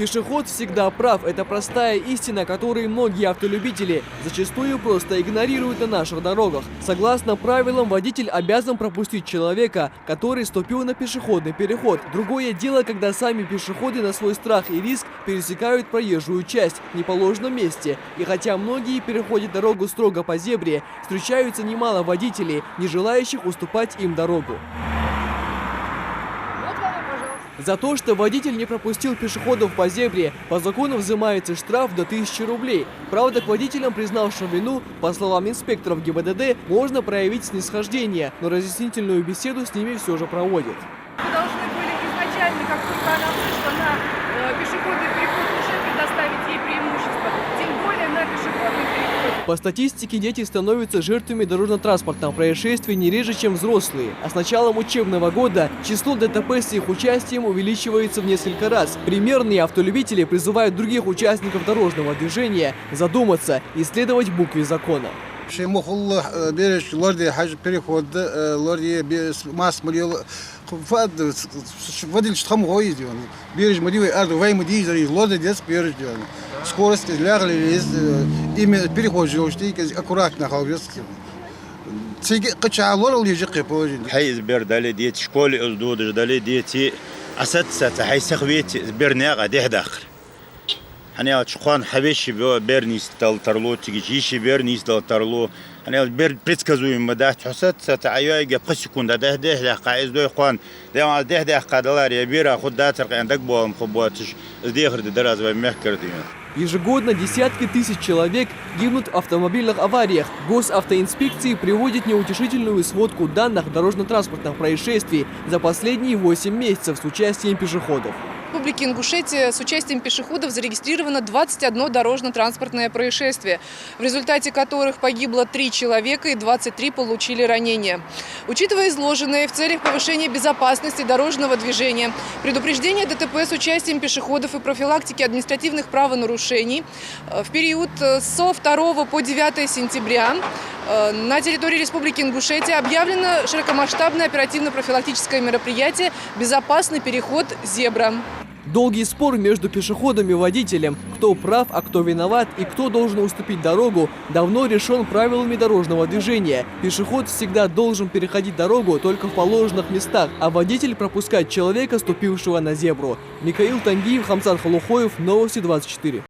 Пешеход всегда прав. Это простая истина, которую многие автолюбители зачастую просто игнорируют на наших дорогах. Согласно правилам, водитель обязан пропустить человека, который ступил на пешеходный переход. Другое дело, когда сами пешеходы на свой страх и риск пересекают проезжую часть в неположенном месте. И хотя многие переходят дорогу строго по зебре, встречаются немало водителей, не желающих уступать им дорогу. За то, что водитель не пропустил пешеходов по зебре, по закону взимается штраф до 1000 рублей. Правда, к водителям, признавшим вину, по словам инспекторов ГИБДД, можно проявить снисхождение, но разъяснительную беседу с ними все же проводят. Мы должны были изначально, как только она вышла на пешеходный переход, уже предоставить ей преимущество, тем более на пешеходный переход. По статистике, дети становятся жертвами дорожно-транспортных происшествий не реже, чем взрослые. А с началом учебного года число ДТП с их участием увеличивается в несколько раз. Примерные автолюбители призывают других участников дорожного движения задуматься и следовать букве закона. Скорость лягли, именно переход аккуратно халвестки. هاي زبر دالي ديت شكولي أزدود دالي ديتي أسد هاي سخويت زبرناق ده داخل هني أشخان حبيش بيرنيس تلترلو تيجي بيرنيس تلترلو هني بير بريتكازوي مدة حسد ستعيا يبقى يكون ده قاعد دو إخوان ده قادلار يبير أخد داتر عندك بوام خبواتش زديخر دراز ومحكردين. Ежегодно десятки тысяч человек гибнут в автомобильных авариях. Госавтоинспекции приводит неутешительную сводку данных дорожно-транспортных происшествий за последние 8 месяцев с участием пешеходов. В Республике Ингушетия с участием пешеходов зарегистрировано 21 дорожно-транспортное происшествие, в результате которых погибло 3 человека и 23 получили ранения. Учитывая изложенное, в целях повышения безопасности дорожного движения, предупреждения ДТП с участием пешеходов и профилактики административных правонарушений в период со 2 по 9 сентября на территории Республики Ингушетия объявлено широкомасштабное оперативно-профилактическое мероприятие «Безопасный переход зебра». Долгий спор между пешеходом и водителем, кто прав, а кто виноват и кто должен уступить дорогу, давно решен правилами дорожного движения. Пешеход всегда должен переходить дорогу только в положенных местах, а водитель пропускать человека, ступившего на зебру. Михаил Тангиев, Хамзат Халухоев, Новости 24.